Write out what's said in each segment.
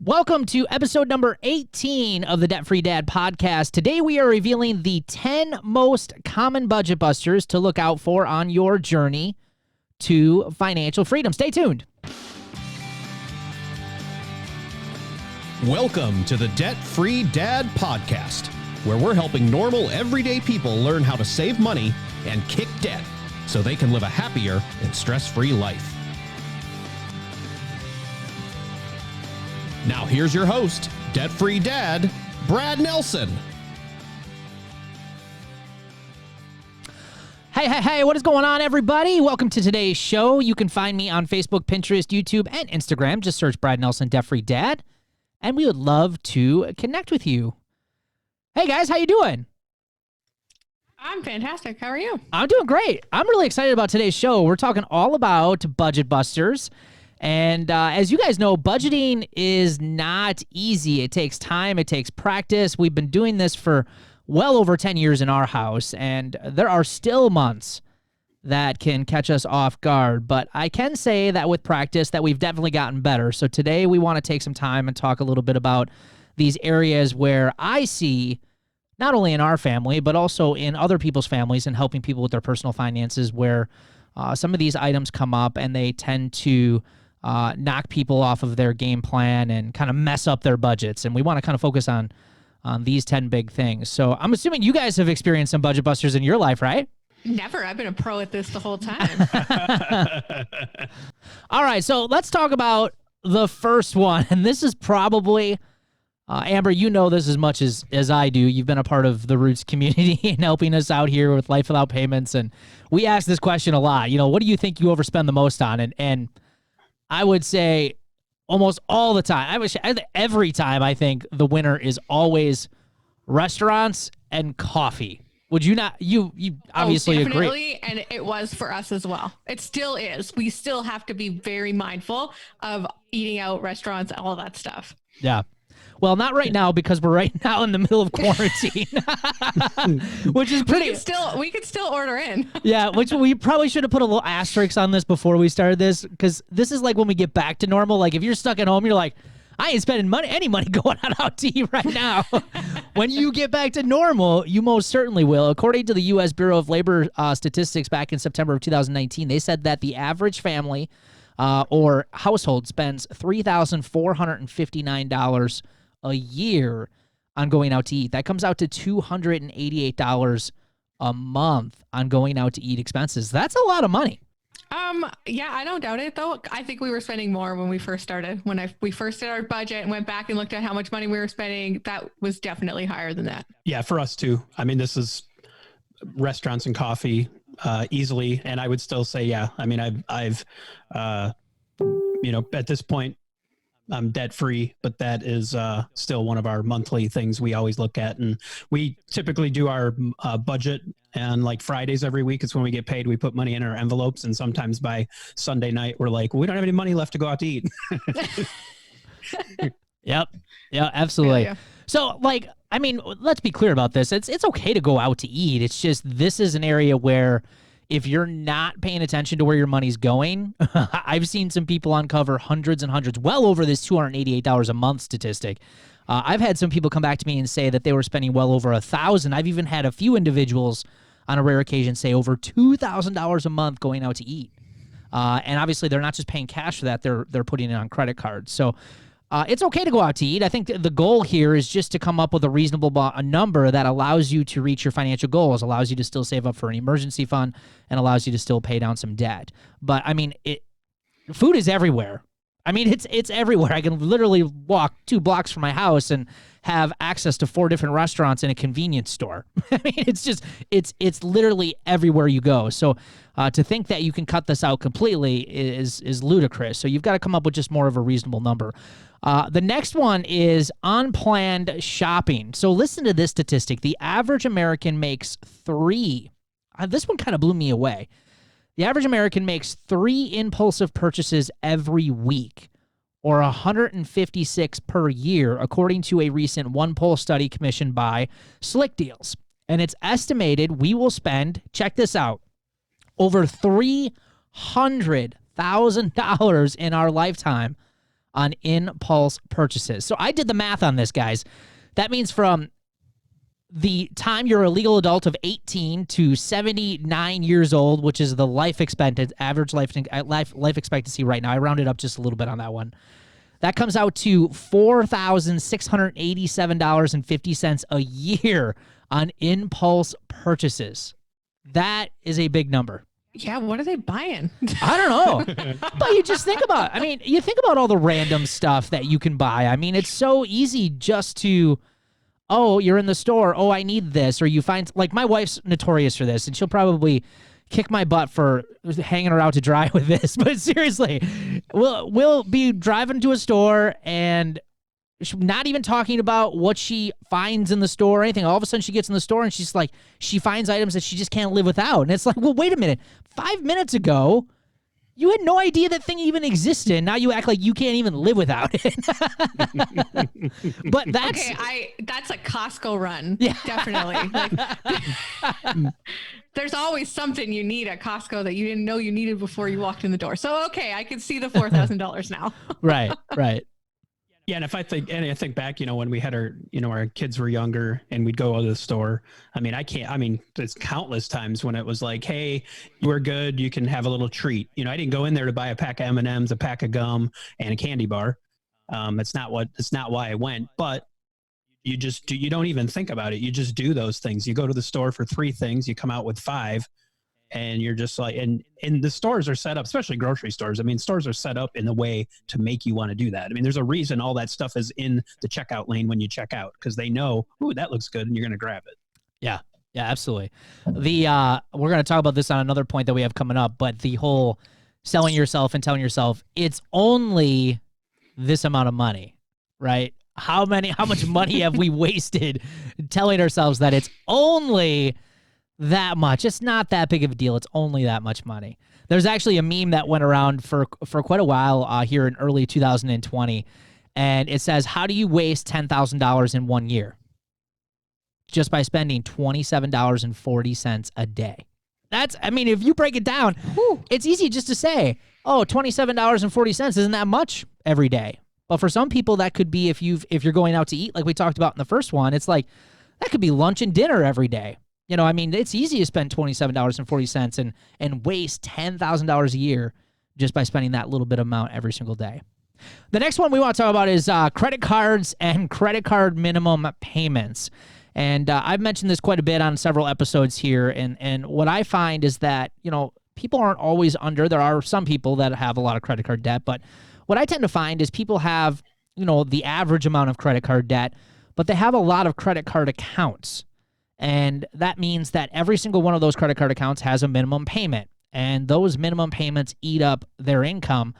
Welcome to episode number 18 of the Debt Free Dad podcast. Today we are revealing the 10 most common budget busters to look out for on your journey to financial freedom. Stay tuned. Welcome to the Debt Free Dad podcast, where we're helping normal, everyday people learn how to save money and kick debt so they can live a happier and stress-free life. Now here's your host, Debt Free Dad, Brad Nelson. Hey, what is going on, everybody? Welcome to today's show. You can find me on Facebook, Pinterest, YouTube, and Instagram. Just search Brad Nelson, Debt Free Dad, and we would love to connect with you. Hey, guys, how you doing? I'm fantastic. How are you? I'm doing great. I'm really excited about today's show. We're talking all about budget busters. And as you guys know, budgeting is not easy. It takes time. It takes practice. We've been doing this for well over 10 years in our house, and there are still months that can catch us off guard. But I can say that with practice that we've definitely gotten better. So today we want to take some time and talk a little bit about these areas where I see, not only in our family, but also in other people's families and helping people with their personal finances, where some of these items come up and they tend to knock people off of their game plan and kind of mess up their budgets. And we want to kind of focus on these 10 big things. So I'm assuming you guys have experienced some budget busters in your life, right? Never. I've been a pro at this the whole time. All right. So let's talk about the first one. And this is probably, Amber, you know this as much as I do. You've been a part of the Roots community and helping us out here with Life Without Payments. And we ask this question a lot. You know, what do you think you overspend the most on? And I would say almost all the time. Every time I think the winner is always restaurants and coffee. Would you not? You obviously definitely agree. And it was for us as well. It still is. We still have to be very mindful of eating out, restaurants, all that stuff. Yeah. Well, not right now because we're right now in the middle of quarantine, which is pretty. We could still order in. Yeah, which we probably should have put a little asterisk on this before we started this, because this is like when we get back to normal. Like if you're stuck at home, you're like, I ain't spending any money going out to eat right now. When you get back to normal, you most certainly will. According to the U.S. Bureau of Labor statistics back in September of 2019, they said that the average family or household spends $3,459 a year on going out to eat. That comes out to $288 a month on going out to eat expenses. That's a lot of money. Yeah, I don't doubt it though. I think we were spending more when we first started. We first did our budget and went back and looked at how much money we were spending, that was definitely higher than that. Yeah, for us too. I mean, this is restaurants and coffee easily, and I would still say, yeah. I mean, I've at this point, I'm debt free, but that is still one of our monthly things we always look at. And we typically do our budget, and like Fridays every week is when we get paid. We put money in our envelopes, and sometimes by Sunday night, we're like, we don't have any money left to go out to eat. Yep. Yeah, absolutely. Yeah. So I mean, let's be clear about this. It's okay to go out to eat. It's just, this is an area where if you're not paying attention to where your money's going, I've seen some people uncover hundreds and hundreds, well over this $288 a month statistic. I've had some people come back to me and say that they were spending well over $1,000. I've even had a few individuals on a rare occasion say over $2,000 a month going out to eat. And obviously they're not just paying cash for that, they're putting it on credit cards. So it's okay to go out to eat. I think the goal here is just to come up with a reasonable number that allows you to reach your financial goals, allows you to still save up for an emergency fund, and allows you to still pay down some debt. But I mean, food is everywhere. I mean, it's everywhere. I can literally walk 2 blocks from my house and have access to 4 different restaurants and a convenience store. I mean, it's literally everywhere you go. So to think that you can cut this out completely is ludicrous. So you've got to come up with just more of a reasonable number. The next one is unplanned shopping. So listen to this statistic. The average American makes 3. This one kind of blew me away. The average American makes 3 impulsive purchases every week, or 156 per year, according to a recent one-poll study commissioned by Slick Deals. And it's estimated we will spend, check this out, over $300,000 in our lifetime on impulse purchases. So I did the math on this, guys. That means from the time you're a legal adult of 18 to 79 years old, which is the average life expectancy right now. I rounded up just a little bit on that one. That comes out to $4,687.50 a year on impulse purchases. That is a big number. Yeah, what are they buying? I don't know. But you just think about, you think about all the random stuff that you can buy. I mean, it's so easy just to, oh, you're in the store. Oh, I need this. Or you find, like, my wife's notorious for this, and she'll probably kick my butt for hanging her out to dry with this. But seriously, we'll be driving to a store and not even talking about what she finds in the store or anything. All of a sudden she gets in the store and she's like, she finds items that she just can't live without. And it's like, well, wait a minute. 5 minutes ago, you had no idea that thing even existed. Now you act like you can't even live without it. But that's that's a Costco run. Yeah. Definitely. Like, there's always something you need at Costco that you didn't know you needed before you walked in the door. So, okay, I can see the $4,000 now. Right. Yeah, and I think back, when we had our kids were younger and we'd go to the store. There's countless times when it was like, hey, we're good. You can have a little treat. I didn't go in there to buy a pack of M&Ms, a pack of gum, and a candy bar. That's not why I went. But you don't even think about it. You just do those things. You go to the store for 3 things. You come out with 5. And you're just like, and the stores are set up, especially grocery stores. Stores are set up in a way to make you want to do that. There's a reason all that stuff is in the checkout lane when you check out, because they know, ooh, that looks good, and you're going to grab it. Yeah, absolutely. We're going to talk about this on another point that we have coming up, but the whole selling yourself and telling yourself it's only this amount of money, right? How much money have we wasted telling ourselves that it's only that much? It's not that big of a deal. It's only that much money. There's actually a meme that went around for quite a while here in early 2020, and it says, how do you waste $10,000 in 1 year? Just by spending $27.40 a day. If you break it down, it's easy just to say, oh, $27.40 isn't that much every day. But for some people, that could be if you're going out to eat, like we talked about in the first one, it's like that could be lunch and dinner every day. It's easy to spend $27.40 and waste $10,000 a year just by spending that little bit amount every single day. The next one we want to talk about is credit cards and credit card minimum payments. And I've mentioned this quite a bit on several episodes here. And what I find is that, people aren't always under. There are some people that have a lot of credit card debt. But what I tend to find is people have, the average amount of credit card debt, but they have a lot of credit card accounts. And that means that every single one of those credit card accounts has a minimum payment. And those minimum payments eat up their income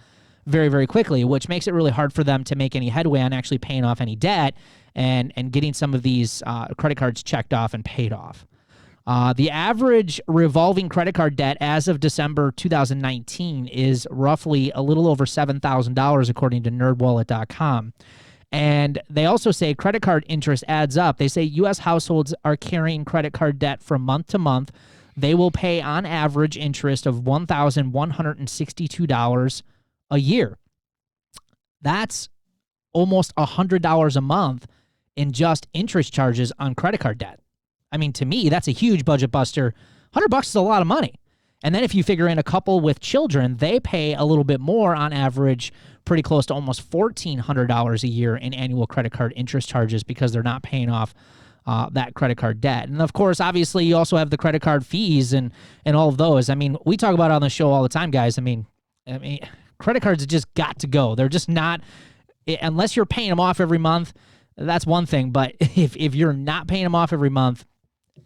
very, very quickly, which makes it really hard for them to make any headway on actually paying off any debt and getting some of these credit cards checked off and paid off. The average revolving credit card debt as of December 2019 is roughly a little over $7,000, according to nerdwallet.com. And they also say credit card interest adds up. They say U.S. households are carrying credit card debt from month to month. They will pay on average interest of $1,162 a year. That's almost $100 a month in just interest charges on credit card debt. To me, that's a huge budget buster. $100 is a lot of money. And then if you figure in a couple with children, they pay a little bit more on average, pretty close to almost $1,400 a year in annual credit card interest charges because they're not paying off that credit card debt. And of course, obviously, you also have the credit card fees and all of those. We talk about it on the show all the time, guys. Credit cards have just got to go. They're just not, unless you're paying them off every month, that's one thing. But if you're not paying them off every month,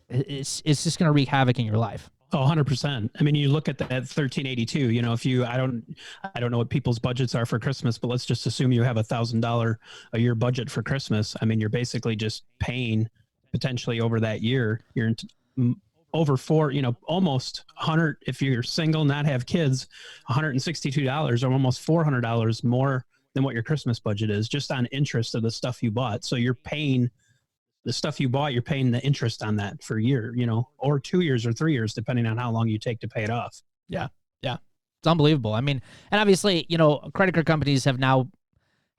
it's just going to wreak havoc in your life. Oh, 100%. You look at that 1382, if I don't know what people's budgets are for Christmas, but let's just assume you have $1,000 a year budget for Christmas. You're basically just paying potentially over that year, you're over almost 100, if you're single, not have kids, $162 or almost $400 more than what your Christmas budget is just on interest of the stuff you bought. So you're paying the stuff you bought, you're paying the interest on that for a year, or 2 years or 3 years, depending on how long you take to pay it off. Yeah. It's unbelievable. And obviously, credit card companies have now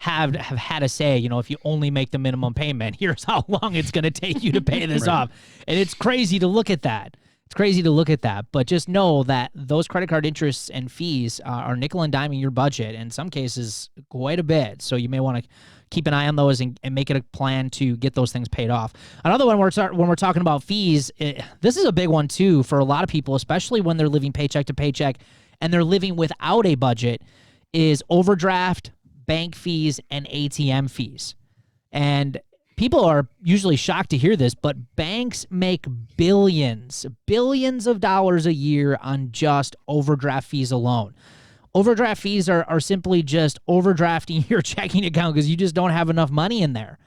have had a say, if you only make the minimum payment, here's how long it's going to take you to pay this Right. off. And it's crazy to look at that. It's crazy to look at that, but just know that those credit card interests and fees are nickel and diming your budget, in some cases quite a bit. So you may want to keep an eye on those and make it a plan to get those things paid off. Another one, when we're talking about fees, this is a big one too for a lot of people, especially when they're living paycheck to paycheck and they're living without a budget, is overdraft, bank fees, and ATM fees. And people are usually shocked to hear this, but banks make billions of dollars a year on just overdraft fees alone. Overdraft fees are simply just overdrafting your checking account because you just don't have enough money in there.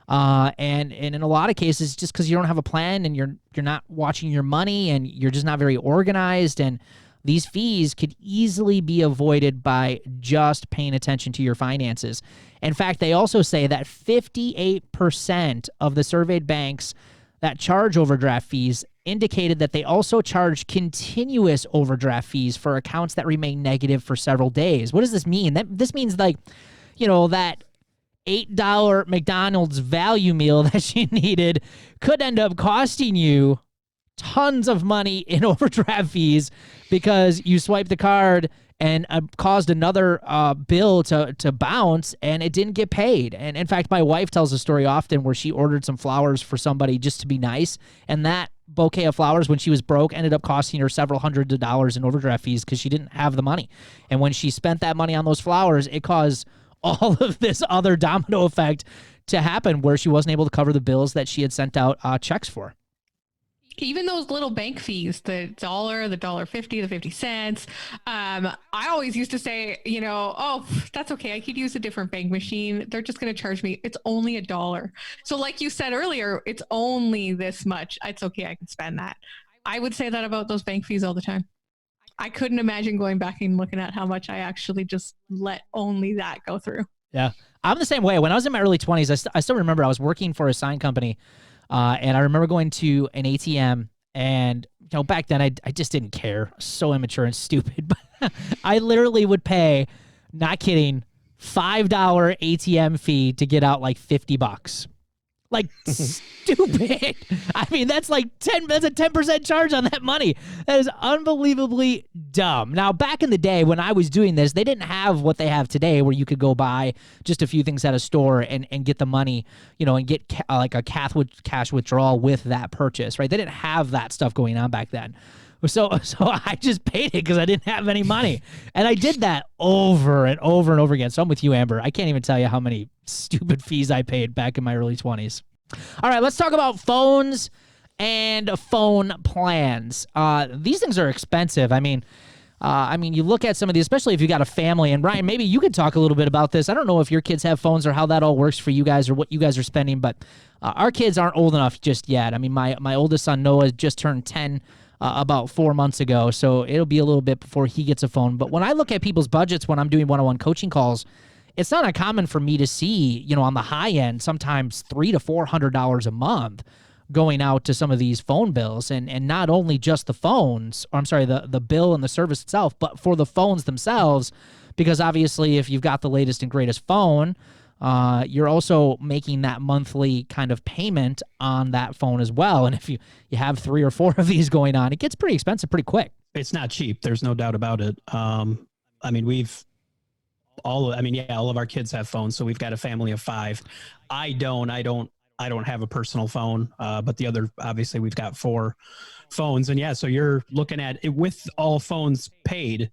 And in a lot of cases, just because you don't have a plan and you're not watching your money and you're just not very organized, and these fees could easily be avoided by just paying attention to your finances. In fact, they also say that 58% of the surveyed banks that charge overdraft fees indicated that they also charge continuous overdraft fees for accounts that remain negative for several days. What does this mean? This means that $8 McDonald's value meal that you needed could end up costing you tons of money in overdraft fees because you swiped the card and caused another bill to bounce, and it didn't get paid. And in fact, my wife tells a story often where she ordered some flowers for somebody just to be nice, and that bouquet of flowers, when she was broke, ended up costing her several hundreds of dollars in overdraft fees because she didn't have the money. And when she spent that money on those flowers, it caused all of this other domino effect to happen where she wasn't able to cover the bills that she had sent out checks for. Even those little bank fees, the $1.50, the 50 cents. I always used to say, oh, that's okay. I could use a different bank machine. They're just going to charge me. It's only $1. So like you said earlier, it's only this much. It's okay. I can spend that. I would say that about those bank fees all the time. I couldn't imagine going back and looking at how much I actually just let only that go through. Yeah. I'm the same way. When I was in my early 20s, I still remember I was working for a sign company. And I remember going to an ATM, and back then I just didn't care. So immature and stupid. But I literally would pay, not kidding, $5 ATM fee to get out like $50. Like, stupid. I mean, that's like that's a 10% charge on that money. That is unbelievably dumb. Now, back in the day when I was doing this, they didn't have what they have today where you could go buy just a few things at a store and get the money, and get like a cash withdrawal with that purchase, right? They didn't have that stuff going on back then. So I just paid it because I didn't have any money. And I did that over and over and over again. So I'm with you, Amber. I can't even tell you how many stupid fees I paid back in my early 20s. All right, let's talk about phones and phone plans. These things are expensive. I mean, you look at some of these, especially if you got a family. And Ryan, maybe you could talk a little bit about this. I don't know if your kids have phones or how that all works for you guys or what you guys are spending, but our kids aren't old enough just yet. I mean, my oldest son, Noah, just turned 10 about 4 months ago, so it'll be a little bit before he gets a phone. But when I look at people's budgets when I'm doing one-on-one coaching calls, it's not uncommon for me to see, on the high end, sometimes $300 to $400 a month going out to some of these phone bills, and not only just the phones, or I'm sorry, the bill and the service itself, but for the phones themselves, because obviously if you've got the latest and greatest phone, you're also making that monthly kind of payment on that phone as well. And if you have 3 or 4 of these going on, it gets pretty expensive pretty quick. It's not cheap. There's no doubt about it. I mean, all of our kids have phones, so we've got a family of 5. I don't have a personal phone, but the other, obviously we've got 4 phones. And yeah, so you're looking at it with all phones paid,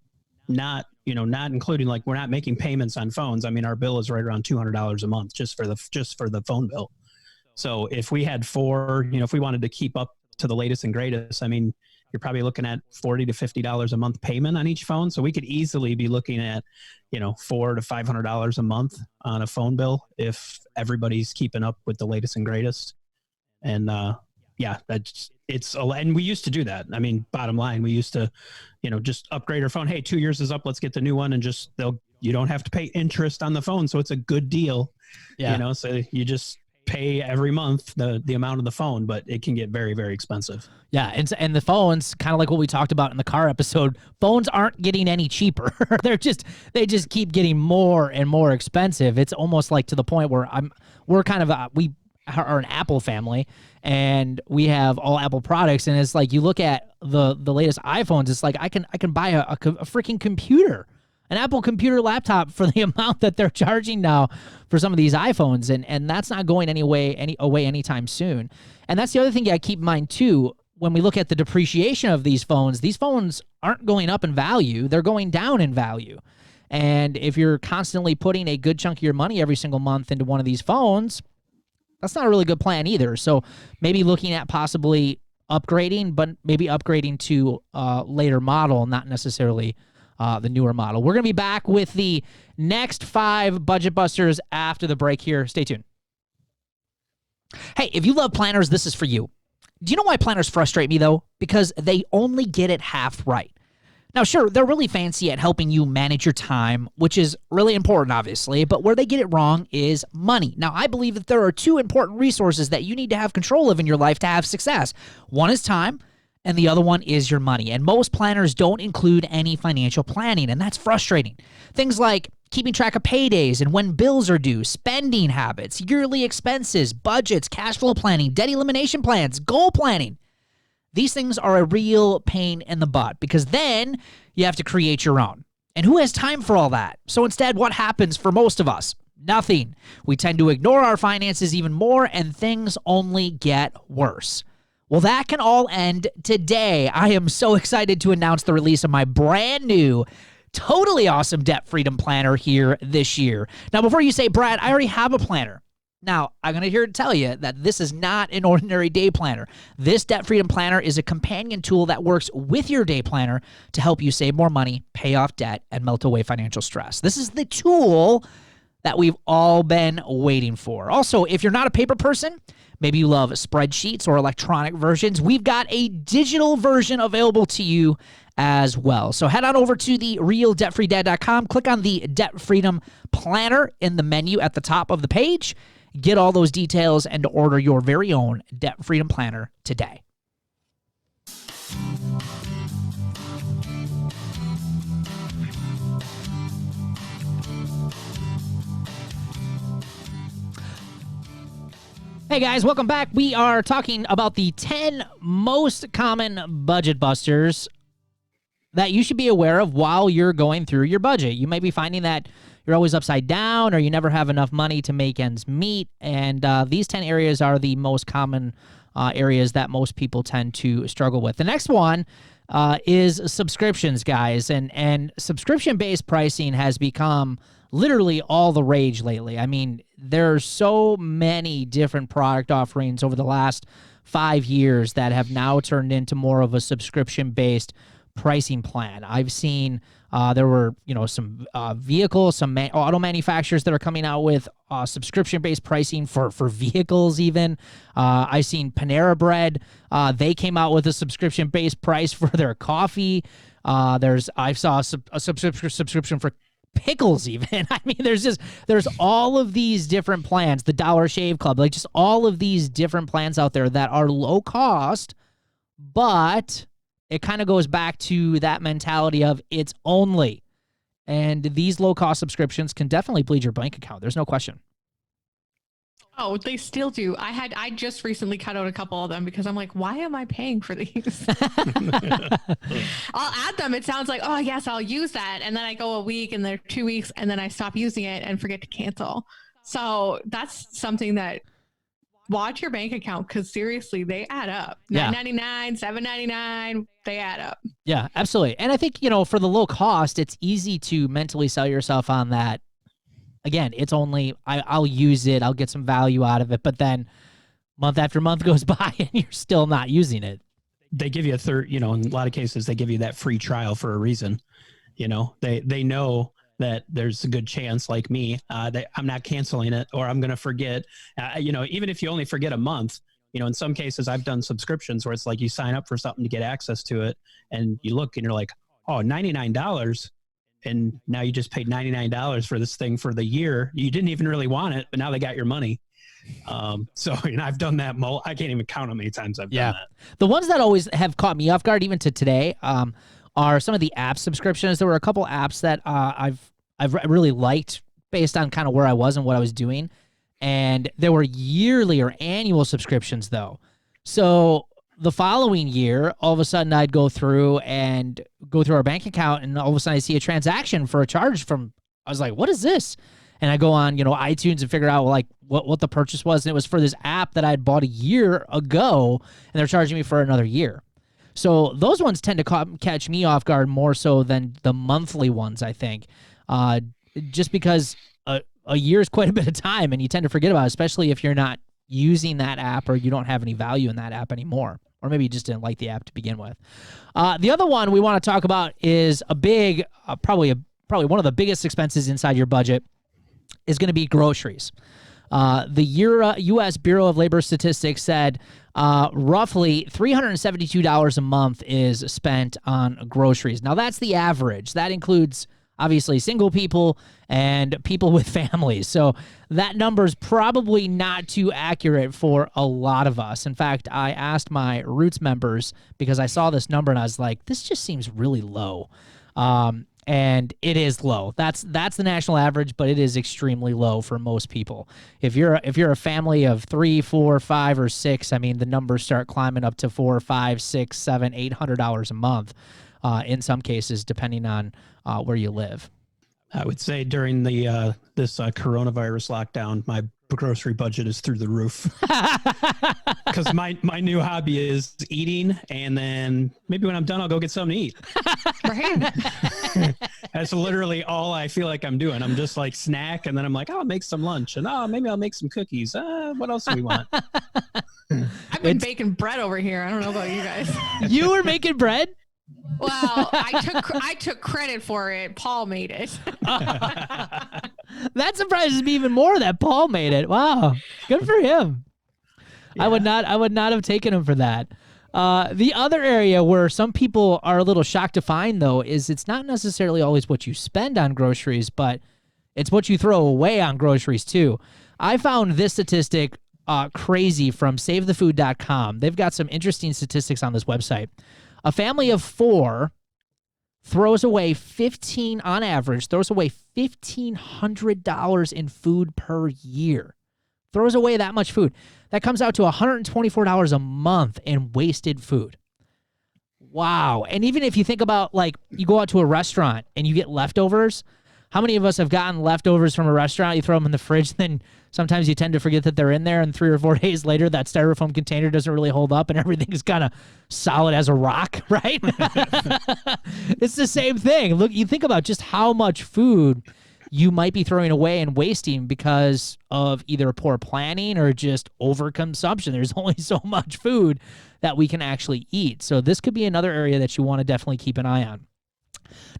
not including, like, we're not making payments on phones. I mean, our bill is right around $200 a month just for the phone bill. So if we had 4, if we wanted to keep up to the latest and greatest, I mean, you're probably looking at $40 to $50 a month payment on each phone. So we could easily be looking at, $400 to $500 a month on a phone bill if everybody's keeping up with the latest and greatest. And and we used to do that. I mean, bottom line, we used to, just upgrade our phone. Hey, 2 years is up. Let's get the new one. And you don't have to pay interest on the phone. So it's a good deal. Yeah. So you just pay every month the amount of the phone, but it can get very, very expensive. Yeah, and the phones, kind of like what we talked about in the car episode, phones aren't getting any cheaper. They just keep getting more and more expensive. It's almost like to the point where we are an Apple family, and we have all Apple products, and it's like you look at the latest iPhones, it's like I can buy a freaking computer, an Apple computer laptop for the amount that they're charging now for some of these iPhones, and that's not going away anytime soon. And that's the other thing you gotta keep in mind too. When we look at the depreciation of these phones aren't going up in value, they're going down in value. And if you're constantly putting a good chunk of your money every single month into one of these phones, that's not a really good plan either. So maybe looking at possibly upgrading, but maybe upgrading to a later model, not necessarily the newer model. We're going to be back with the next 5 budget busters after the break here. Stay tuned. Hey, if you love planners, this is for you. Do you know why planners frustrate me, though? Because they only get it half right. Now, sure, they're really fancy at helping you manage your time, which is really important, obviously, but where they get it wrong is money. Now, I believe that there are 2 important resources that you need to have control of in your life to have success. One is time, and the other one is your money. And most planners don't include any financial planning, and that's frustrating. Things like keeping track of paydays and when bills are due, spending habits, yearly expenses, budgets, cash flow planning, debt elimination plans, goal planning. These things are a real pain in the butt because then you have to create your own. And who has time for all that? So instead, what happens for most of us? Nothing. We tend to ignore our finances even more, and things only get worse. Well, that can all end today. I am so excited to announce the release of my brand new, totally awesome debt freedom planner here this year. Now, before you say, Brad, I already have a planner. Now, I'm going to here to tell you that this is not an ordinary day planner. This debt freedom planner is a companion tool that works with your day planner to help you save more money, pay off debt, and melt away financial stress. This is the tool that we've all been waiting for. Also, if you're not a paper person, maybe you love spreadsheets or electronic versions, we've got a digital version available to you as well. So head on over to the realdebtfreedad.com, click on the Debt Freedom Planner in the menu at the top of the page, get all those details, and order your very own Debt Freedom Planner today. Hey guys, welcome back. We are talking about the 10 most common budget busters that you should be aware of while you're going through your budget. You may be finding that you're always upside down or you never have enough money to make ends meet. And these 10 areas are the most common areas that most people tend to struggle with. The next one is subscriptions, guys. And subscription-based pricing has become literally all the rage lately. I mean, there are so many different product offerings over the last 5 years that have now turned into more of a subscription-based pricing plan. I've seen there were, some vehicles, some auto manufacturers that are coming out with subscription-based pricing for vehicles even. I've seen Panera Bread. They came out with a subscription-based price for their coffee. I saw a subscription for pickles even. I mean, there's all of these different plans, the Dollar Shave Club, like just all of these different plans out there that are low cost, but it kind of goes back to that mentality of it's only. And these low cost subscriptions can definitely bleed your bank account. There's no question. Oh, they still do. I just recently cut out a couple of them because I'm like, why am I paying for these? I'll add them. It sounds like, oh, yes, I'll use that. And then I go a week and they're 2 weeks and then I stop using it and forget to cancel. So that's something that watch your bank account because seriously, they add up. Yeah. $9.99, $7.99, they add up. Yeah, absolutely. And I think, for the low cost, it's easy to mentally sell yourself on that. Again, it's only, I'll use it, I'll get some value out of it, but then month after month goes by and you're still not using it. They give you a third, in a lot of cases, they give you that free trial for a reason. They know that there's a good chance, like me, that I'm not canceling it or I'm going to forget, even if you only forget a month, in some cases I've done subscriptions where it's like you sign up for something to get access to it and you look and you're like, oh, $99. And now you just paid $99 for this thing for the year. You didn't even really want it, but now they got your money. So I've done that. I can't even count how many times I've done that. The ones that always have caught me off guard, even to today, are some of the app subscriptions. There were a couple apps that I've really liked based on kind of where I was and what I was doing, and there were yearly or annual subscriptions though. So the following year, all of a sudden I'd go through our bank account, and all of a sudden I see a transaction for a charge from. I was like, "What is this?" And I go on, iTunes and figure out like what the purchase was, and it was for this app that I had bought a year ago, and they're charging me for another year. So those ones tend to catch me off guard more so than the monthly ones, I think, just because a year is quite a bit of time, and you tend to forget about it, especially if you're not using that app or you don't have any value in that app anymore, or maybe you just didn't like the app to begin with. The other one we want to talk about is a big, probably one of the biggest expenses inside your budget is going to be groceries. The U.S. Bureau of Labor Statistics said roughly $372 a month is spent on groceries. Now, that's the average. That includes, obviously, single people and people with families. So that number is probably not too accurate for a lot of us. In fact, I asked my Roots members because I saw this number and I was like, this just seems really low. And it is low. That's the national average, but it is extremely low for most people. If you're a family of 3, 4, 5, or 6, I mean, the numbers start climbing up to $4, $5, $6, $7, $800 a month. In some cases, depending on where you live. I would say during the this coronavirus lockdown, my grocery budget is through the roof. Because my new hobby is eating, and then maybe when I'm done, I'll go get something to eat. Right. That's literally all I feel like I'm doing. I'm just like snack, and then I'm like, oh, I'll make some lunch, and maybe I'll make some cookies. What else do we want? I've been baking bread over here. I don't know about you guys. You were making bread? Well, I took credit for it. Paul made it. That surprises me even more that Paul made it. Wow. Good for him. Yeah. I would not have taken him for that. The other area where some people are a little shocked to find, though, is it's not necessarily always what you spend on groceries, but it's what you throw away on groceries, too. I found this statistic crazy from SaveTheFood.com. They've got some interesting statistics on this website. A family of 4 throws away $1,500 in food per year. Throws away that much food. That comes out to $124 a month in wasted food. Wow. And even if you think about, like, you go out to a restaurant and you get leftovers, how many of us have gotten leftovers from a restaurant? You throw them in the fridge, then sometimes you tend to forget that they're in there, and 3 or 4 days later, that styrofoam container doesn't really hold up, and everything's kind of solid as a rock, right? It's the same thing. Look, you think about just how much food you might be throwing away and wasting because of either poor planning or just overconsumption. There's only so much food that we can actually eat. So this could be another area that you want to definitely keep an eye on.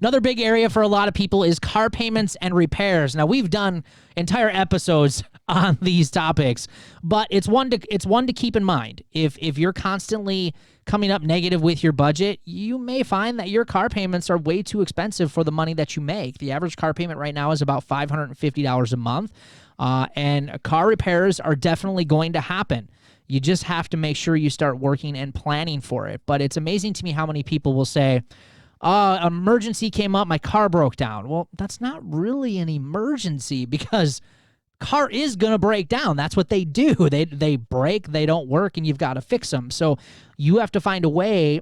Another big area for a lot of people is car payments and repairs. Now, we've done entire episodes on these topics, but it's one to keep in mind. If you're constantly coming up negative with your budget, you may find that your car payments are way too expensive for the money that you make. The average car payment right now is about $550 a month, and car repairs are definitely going to happen. You just have to make sure you start working and planning for it. But it's amazing to me how many people will say, emergency came up, my car broke down. Well, that's not really an emergency because car is going to break down. That's what they do. They break, they don't work, and you've got to fix them. So you have to find a way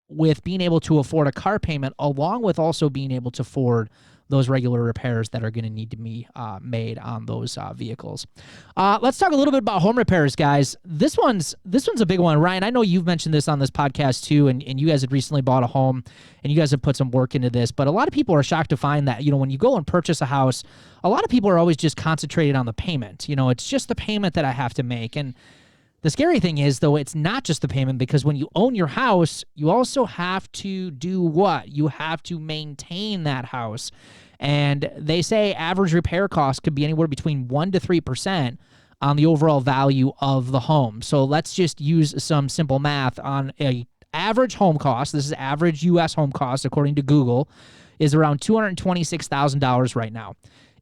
with being able to afford a car payment along with also being able to afford those regular repairs that are going to need to be made on those vehicles. Let's talk a little bit about home repairs, guys. This one's a big one. Ryan, I know you've mentioned this on this podcast too, and you guys had recently bought a home, and you guys have put some work into this, but a lot of people are shocked to find that, when you go and purchase a house, a lot of people are always just concentrated on the payment. It's just the payment that I have to make. And the scary thing is, though, it's not just the payment, because when you own your house, you also have to do what? You have to maintain that house. And they say average repair costs could be anywhere between 1% to 3% on the overall value of the home. So let's just use some simple math on a average home cost. This is average U.S. home cost, according to Google, is around $226,000 right now.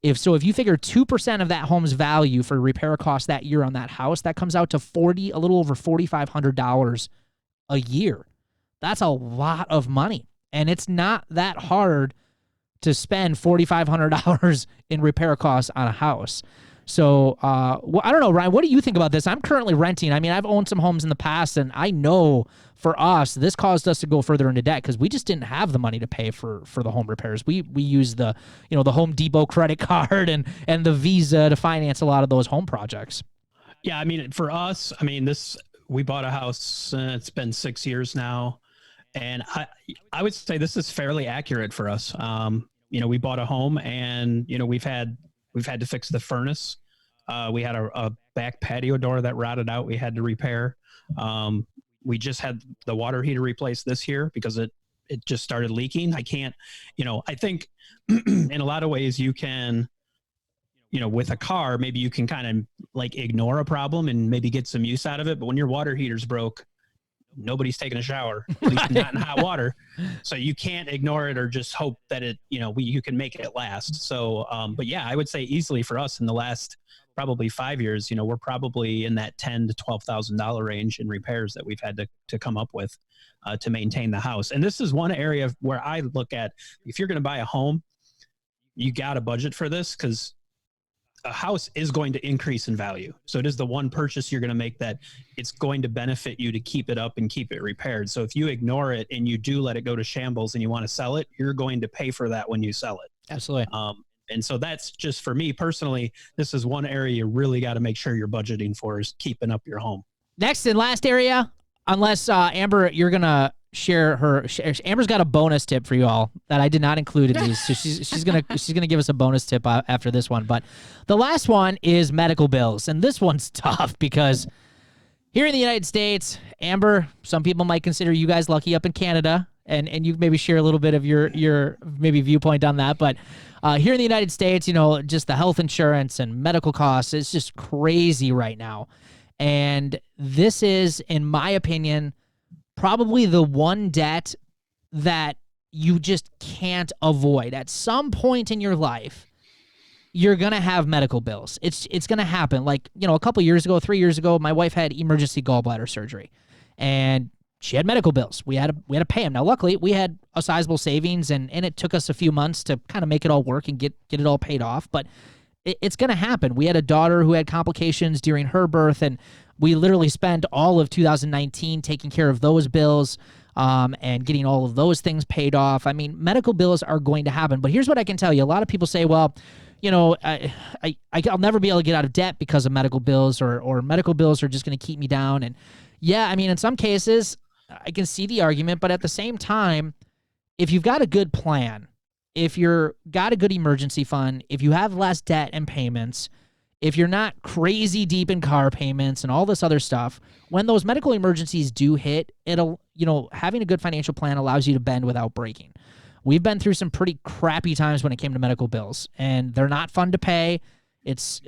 If you figure 2% of that home's value for repair costs that year on that house, that comes out to a little over $4,500 a year. That's a lot of money. And it's not that hard to spend $4,500 in repair costs on a house. So, I don't know, Ryan, what do you think about this? I'm currently renting. I mean, I've owned some homes in the past, and I know for us, this caused us to go further into debt because we just didn't have the money to pay for the home repairs. We used the Home Depot credit card and the Visa to finance a lot of those home projects. Yeah, I mean, for us, we bought a house, it's been 6 years now, and I would say this is fairly accurate for us. We bought a home, and we've had to fix the furnace. We had a back patio door that rotted out. We had to repair. We just had the water heater replaced this year because it just started leaking. I think in a lot of ways you can, with a car, maybe you can kind of like ignore a problem and maybe get some use out of it. But when your water heater's broke, nobody's taking a shower, at least not in hot water. So you can't ignore it or just hope that you can make it last. So, but yeah, I would say easily for us in the last probably 5 years, we're probably in that $10,000 to $12,000 range in repairs that we've had to come up with to maintain the house. And this is one area where I look at, if you're going to buy a home, you got to budget for this because a house is going to increase in value. So it is the one purchase you're going to make that it's going to benefit you to keep it up and keep it repaired. So if you ignore it and you do let it go to shambles and you want to sell it, you're going to pay for that when you sell it. Absolutely. And so that's just for me personally, this is one area you really got to make sure you're budgeting for is keeping up your home. Next and last area, unless Amber, you're going to share Amber's got a bonus tip for you all that I did not include in these. So she's gonna give us a bonus tip after this one. But the last one is medical bills, and this one's tough because here in the United States, Amber, some people might consider you guys lucky up in Canada, and you maybe share a little bit of your maybe viewpoint on that. But here in the United States, just the health insurance and medical costs is just crazy right now, and this is, in my opinion, probably the one debt that you just can't avoid. At some point in your life, you're going to have medical bills. It's going to happen. Like, a couple years ago, 3 years ago, my wife had emergency gallbladder surgery and she had medical bills. We had to pay them. Now, luckily, we had a sizable savings and it took us a few months to kind of make it all work and get it all paid off. But it's going to happen. We had a daughter who had complications during her birth, and we literally spent all of 2019 taking care of those bills and getting all of those things paid off. I mean, medical bills are going to happen. But here's what I can tell you. A lot of people say, well, I'll never be able to get out of debt because of medical bills, or medical bills are just going to keep me down. And yeah, I mean, in some cases, I can see the argument. But at the same time, if you've got a good plan, if you're got a good emergency fund, if you have less debt and payments, if you're not crazy deep in car payments and all this other stuff, when those medical emergencies do hit, having a good financial plan allows you to bend without breaking. We've been through some pretty crappy times when it came to medical bills, and they're not fun to pay. It's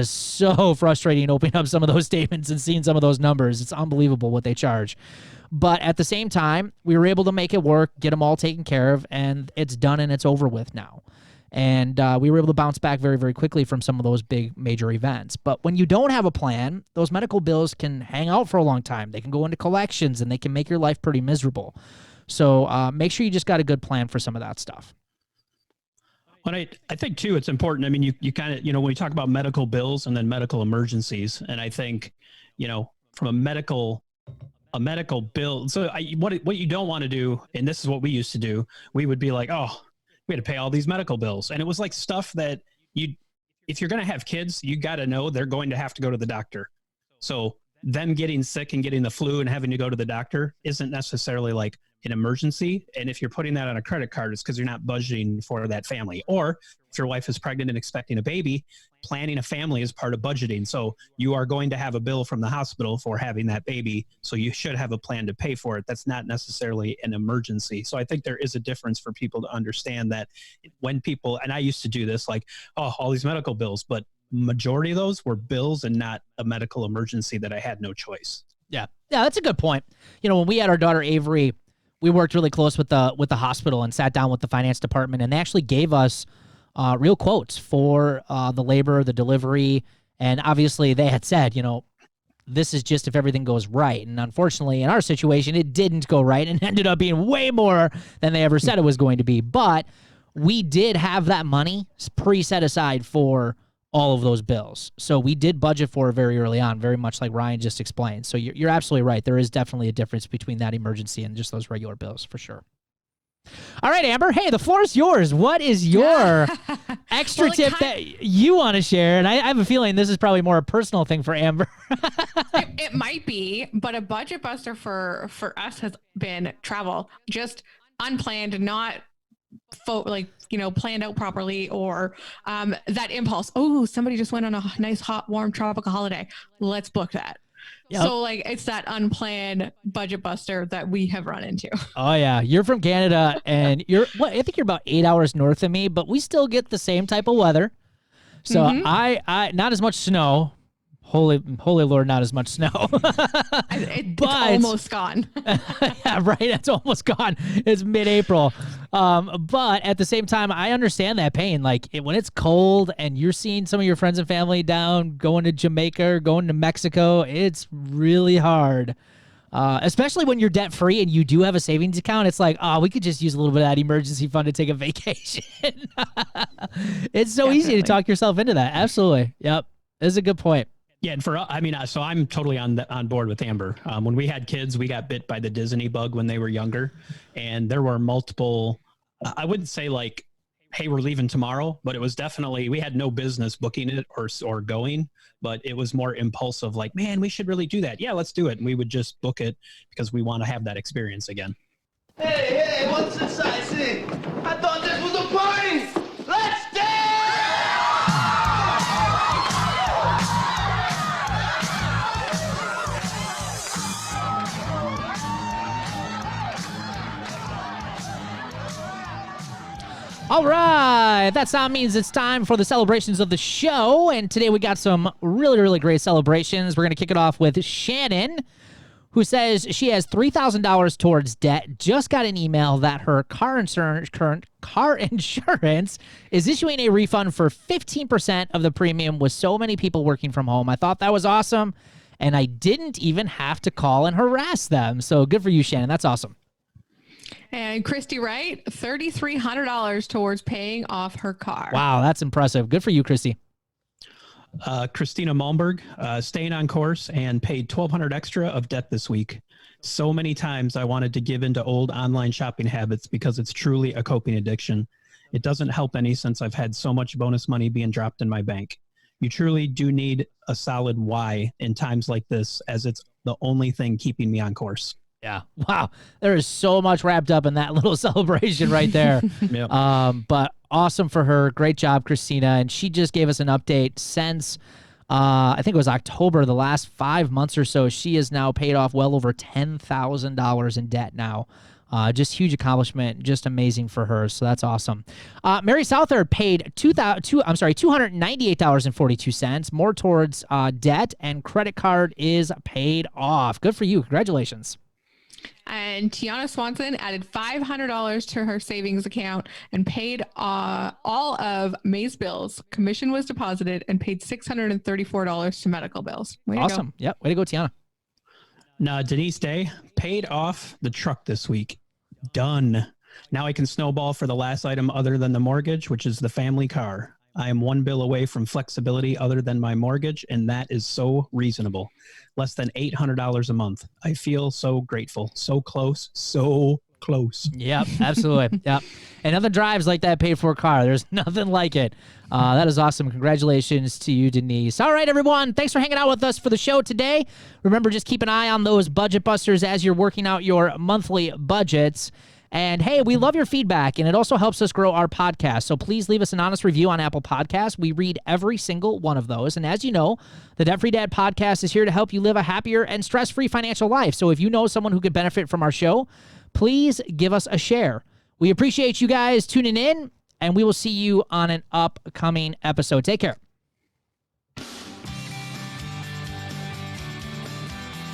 so frustrating opening up some of those statements and seeing some of those numbers. It's unbelievable what they charge. But at the same time, we were able to make it work, get them all taken care of, and it's done and it's over with now. And we were able to bounce back very, very quickly from some of those big major events. But when you don't have a plan, those medical bills can hang out for a long time. They can go into collections, and they can make your life pretty miserable. So make sure you just got a good plan for some of that stuff. But I think, too, it's important. I mean, you kind of, when we talk about medical bills and then medical emergencies, and I think, from a medical bill. So what you don't want to do, and this is what we used to do, we would be like, oh, we had to pay all these medical bills. And it was like stuff that if you're going to have kids, you got to know they're going to have to go to the doctor. So them getting sick and getting the flu and having to go to the doctor isn't necessarily like an emergency. And if you're putting that on a credit card, it's because you're not budgeting for that family. Or if your wife is pregnant and expecting a baby, planning a family is part of budgeting. So you are going to have a bill from the hospital for having that baby. So you should have a plan to pay for it. That's not necessarily an emergency. So I think there is a difference for people to understand that when people, and I used to do this, like, oh, all these medical bills, but majority of those were bills and not a medical emergency that I had no choice. Yeah, that's a good point. When we had our daughter Avery, we worked really close with the hospital and sat down with the finance department, and they actually gave us real quotes for the labor, the delivery. And obviously they had said, this is just if everything goes right. And unfortunately, in our situation, it didn't go right and ended up being way more than they ever said it was going to be. But we did have that money pre-set aside for all of those bills. So we did budget for it very early on, very much like Ryan just explained. So you're absolutely right. There is definitely a difference between that emergency and just those regular bills, for sure. All right, Amber. Hey, the floor is yours. What is your extra tip that you want to share? And I have a feeling this is probably more a personal thing for Amber. It might be, but a budget buster for us has been travel. Just unplanned, not planned out properly, or that impulse. Oh, somebody just went on a nice, hot, warm tropical holiday. Let's book that. Yep. So it's that unplanned budget buster that we have run into. Oh yeah. You're from Canada and I think you're about 8 hours north of me, but we still get the same type of weather. So I not as much snow. Holy Lord, not as much snow. It's almost gone. Yeah, right. It's almost gone. It's mid-April. But at the same time, I understand that pain. When it's cold and you're seeing some of your friends and family down, going to Jamaica or going to Mexico, it's really hard. Especially when you're debt-free and you do have a savings account. It's like, we could just use a little bit of that emergency fund to take a vacation. It's so easy to talk yourself into that. Absolutely. Yep. That's a good point. Yeah, and so I'm totally on board with Amber. When we had kids, we got bit by the Disney bug when they were younger, and there were multiple. I wouldn't say hey, we're leaving tomorrow, but it was definitely, we had no business booking it or going, but it was more impulsive. Man, we should really do that. Yeah, let's do it. And we would just book it because we want to have that experience again. Hey, what's this I see? I thought this was a party. Let's dance. All right, that sound means it's time for the celebrations of the show, and today we got some really, really great celebrations. We're going to kick it off with Shannon, who says she has $3,000 towards debt, just got an email that her car insurance is issuing a refund for 15% of the premium with so many people working from home. I thought that was awesome, and I didn't even have to call and harass them, so good for you, Shannon. That's awesome. And Christy Wright, $3,300 towards paying off her car. Wow, that's impressive. Good for you, Christy. Christina Malmberg, staying on course and paid $1,200 extra of debt this week. So many times I wanted to give into old online shopping habits because it's truly a coping addiction. It doesn't help any since I've had so much bonus money being dropped in my bank. You truly do need a solid why in times like this, as it's the only thing keeping me on course. Yeah. Wow. There is so much wrapped up in that little celebration right there. Yep. But awesome for her. Great job, Christina. And she just gave us an update since, I think it was October, the last 5 months or so. She has now paid off well over $10,000 in debt now. Just huge accomplishment. Just amazing for her. So that's awesome. Mary Southard paid $298.42 more towards debt, and credit card is paid off. Good for you. Congratulations. And Tiana Swanson added $500 to her savings account and paid all of May's bills. Commission was deposited and paid $634 to medical bills. Way awesome. To go. Yep. Way to go, Tiana. Now, Denise Day paid off the truck this week. Done. Now I can snowball for the last item other than the mortgage, which is the family car. I am one bill away from flexibility other than my mortgage, and that is so reasonable. Less than $800 a month. I feel so grateful. So close. So close. Yep, absolutely. Yep. And nothing drives like that paid for car. There's nothing like it. That is awesome. Congratulations to you, Denise. All right, everyone. Thanks for hanging out with us for the show today. Remember, just keep an eye on those budget busters as you're working out your monthly budgets. And hey, we love your feedback, and it also helps us grow our podcast. So please leave us an honest review on Apple Podcasts. We read every single one of those. And as you know, the Debt Free Dad podcast is here to help you live a happier and stress-free financial life. So if you know someone who could benefit from our show, please give us a share. We appreciate you guys tuning in, and we will see you on an upcoming episode. Take care.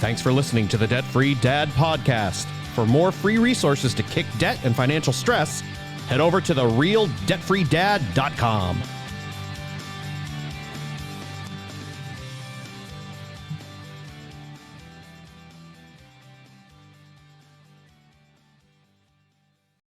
Thanks for listening to the Debt Free Dad podcast. For more free resources to kick debt and financial stress, head over to therealdebtfreedad.com.